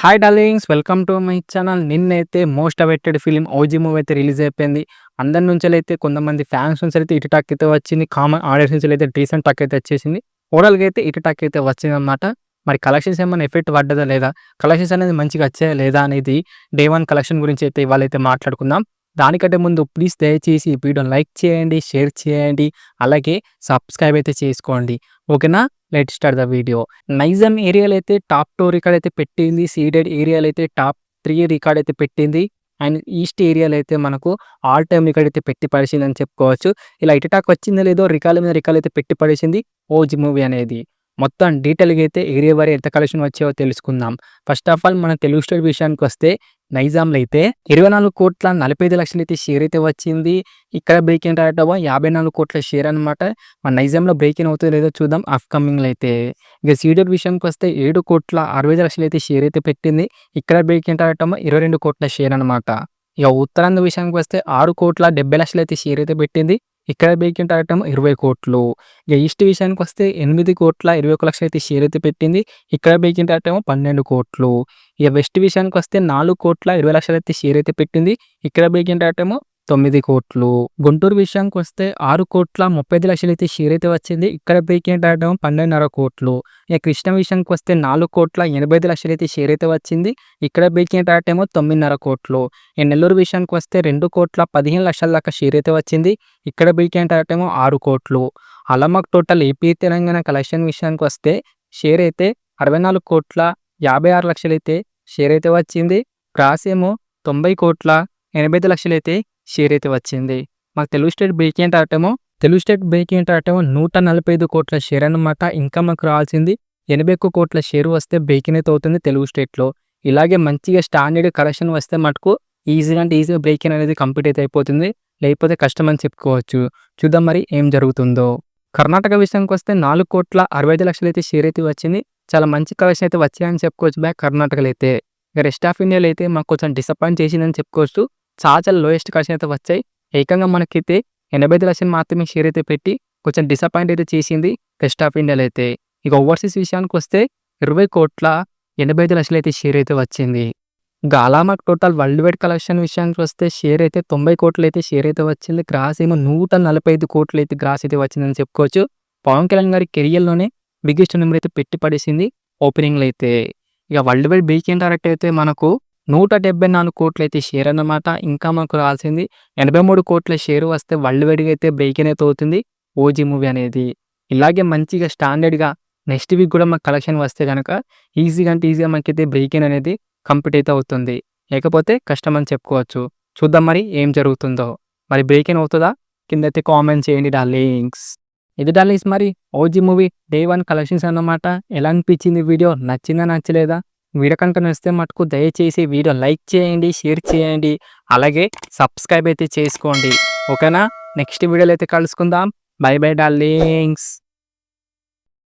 Hi darlings, welcome to my channel. నిన్నైతే most awaited film 'OG' movie అయితే release అయిపోయింది. అందరి నుంచెలైతే కొంతమంది ఫ్యాన్స్ నుంచెలైతే ఇటు టాక్ అయితే వచ్చింది. కామన్ ఆడియన్స్ నుంచెలైతే డీసెంట్ టాక్ అయితే వచ్చేసింది. ఓవరాల్‌గా అయితే ఇటు టాక్ అయితే వచ్చిందనమాట. మరి కలెక్షన్స్ ఏమన్నా ఎఫెక్ట్ పడ్డదా లేదా? కలెక్షన్స్ అనేది మంచిగా వచ్చాయా లేదా అనేది డే 1 కలెక్షన్ గురించి అయితే ఇవాళైతే మాట్లాడుకుందాం. దానికంటే ముందు ప్లీజ్ దయచేసి ఈ వీడియోని లైక్ చేయండి, షేర్ చేయండి, అలాగే సబ్స్క్రైబ్ అయితే చేసుకోండి. ఓకేనా? Let's start the video. Nizam ఏరియాలో అయితే టాప్ 2 రికార్డ్ అయితే పెట్టింది. సీడెడ్ ఏరియాలో అయితే టాప్ 3 రికార్డ్ అయితే పెట్టింది. అండ్ ఈస్ట్ ఏరియాలో అయితే మనకు ఆల్ టైమ్ రికార్డ్ అయితే పెట్టి పడేసిందని చెప్పుకోవచ్చు. ఇలా ఇటు వచ్చిందో లేదో రికార్డుల మీద రికార్డులు అయితే పెట్టి పడేసింది 'ఓజీ' మూవీ అనేది. మొత్తం డీటెయిల్‌గా అయితే ఏరియా వారీ ఎంత కలెక్షన్ వచ్చాయో తెలుసుకుందాం. ఫస్ట్ ఆఫ్ ఆల్ మన తెలుగు స్టేట్ విషయానికొస్తే నైజాంలో అయితే 24,45,00,000 అయితే షేర్ అయితే వచ్చింది. ఇక్కడ బ్రేక్ ఇన్ రావటమో 54,00,00,000 షేర్ అనమాట. మన నైజాంలో బ్రేక్ ఇన్ అవుతుందో లేదో చూద్దాం అప్‌కమింగ్‌లో అయితే. ఇక సీడెడ్ విషయానికొస్తే 7,60,00,000 అయితే షేర్ అయితే పెట్టింది. ఇక్కడ బ్రేక్ ఇన్ రావటమో 22,00,00,000 షేర్ అనమాట. ఇక ఉత్తరాంధ్ర విషయానికొస్తే 6,70,00,000 అయితే షేర్ అయితే పెట్టింది. ఇక్కడ బ్రేక్ ఇన్ రావటమో 20,00,00,000. ఇక ఈస్ట్ విషయానికొస్తే 8,21,00,000 అయితే షేర్ అయితే పెట్టింది. ఇక్కడ బ్రేక్ ఇన్ రావటమో 12,00,00,000. ఇక వెస్ట్ విషయానికొస్తే 4,20,00,000 అయితే షేర్ అయితే పెట్టింది. ఇక్కడ బ్రేక్ ఇన్ రావటమో 9,00,00,000. గుంటూరు విషయానికొస్తే 6,35,00,000 అయితే షేర్ అయితే వచ్చింది. ఇక్కడ బ్రేక్ ఇన్ రావటం 12,500,00,000. ఇక కృష్ణా విషయానికొస్తే 4,85,00,000 అయితే షేర్ అయితే వచ్చింది. ఇక్కడ బ్రేక్ ఇన్ రావటమో 9,500,00,000. ఈ నెల్లూరు విషయానికొస్తే 2,15,00,000 దాకా షేర్ అయితే వచ్చింది. ఇక్కడ బ్రేక్ ఇన్ రావటమో 6,00,00,000. అలా మాకు టోటల్ ఏపీ తెలంగాణ కలెక్షన్ విషయానికొస్తే షేర్ అయితే 64,56,00,000 అయితే షేర్ అయితే వచ్చింది. గ్రాస్ ఏమో 90,85,00,000 అయితే షేర్ అయితే వచ్చింది. మాకు తెలుగు స్టేట్ బ్రేక్ ఇన్ రావటమో 145,00,00,000 షేర్ అనమాట. ఇంకా మాకు రావాల్సింది 81,00,00,000 షేర్ వస్తే బ్రేక్ ఇన్ అయితే అవుతుంది తెలుగు స్టేట్‌లో. ఇలాగే మంచిగా స్టాండర్డ్ కలెక్షన్ వస్తే మటుకు ఈజీగా అంటే ఈజీగా బ్రేక్ ఇన్ అనేది కంప్లీట్ అయితే అయిపోతుంది. లేకపోతే కష్టం అని చెప్పుకోవచ్చు. చూద్దాం మరి ఏం జరుగుతుందో. కర్ణాటక విషయానికొస్తే 4,65,00,000 అయితే షేర్ అయితే వచ్చింది. చాలా మంచి కలెక్షన్ అయితే వచ్చాయని చెప్పుకోవచ్చు కర్ణాటకలో అయితే. ఇక రెస్ట్ ఆఫ్ ఇండియాలో అయితే మాకు కొంచెం డిసప్పాయింట్ చేసిందని చెప్పుకోవచ్చు. చాలా లోయెస్ట్ కలెక్షన్ అయితే వచ్చాయి. ఏకంగా మనకైతే 85,00,000 మాత్రమే షేర్ అయితే పెట్టి కొంచెం డిసప్పాయింట్ అయితే చేసింది రెస్ట్ ఆఫ్ ఇండియాలో అయితే. ఇక ఓవర్సీస్ విషయానికొస్తే 20,85,00,000 అయితే షేర్ అయితే వచ్చింది. ఇంకా అలా మాకు టోటల్ వరల్డ్ వైడ్ కలెక్షన్ విషయానికి వస్తే షేర్ అయితే 90,00,00,000 అయితే షేర్ అయితే వచ్చింది. గ్రాస్ ఏమో 145,00,00,000 అయితే గ్రాస్ అయితే వచ్చిందని చెప్పుకోవచ్చు. పవన్ కళ్యాణ్ గారి కెరియర్‌లోనే బిగ్గెస్ట్ నెంబర్ అయితే పెట్టి పడేసింది ఓపెనింగ్‌లో అయితే. ఇక world wide break in target అయితే మనకు 174,00,00,000 అయితే షేర్ అన్నమాట. ఇంకా మాకు రావాల్సింది 83,00,00,000 షేర్ వస్తే వరల్డ్ వైడ్‌గా అయితే బ్రేక్ ఇన్ అయితే అవుతుంది 'ఓజీ' మూవీ అనేది. ఇలాగే మంచిగా స్టాండర్డ్‌గా నెక్స్ట్ వీక్ కూడా మాకు కలెక్షన్ వస్తే గనక ఈజీగా అంటే ఈజీగా మనకైతే బ్రేక్ ఇన్ అనేది కంప్లీట్ అయితే అవుతుంది. లేకపోతే కష్టం అని చెప్పుకోవచ్చు. చూద్దాం మరి ఏం జరుగుతుందో. మరి బ్రేక్ ఇన్ అవుతదా? కిందైతే కామెంట్ చేయండి డార్లింగ్స్. ఇది డార్లింగ్స్ మరి 'ఓజీ' మూవీ డే 1 కలెక్షన్స్ అన్నమాట. ఎలా అనిపించింది వీడియో? నచ్చిందా? నచ్చలేదా? వీడియో కనుక నచ్చితే మటుకు దయచేసి వీడియో లైక్ చేయండి, షేర్ చేయండి, అలాగే సబ్స్క్రైబ్ అయితే చేసుకోండి. ఓకేనా? నెక్స్ట్ వీడియోలో అయితే కలుసుకుందాం. By by darlings.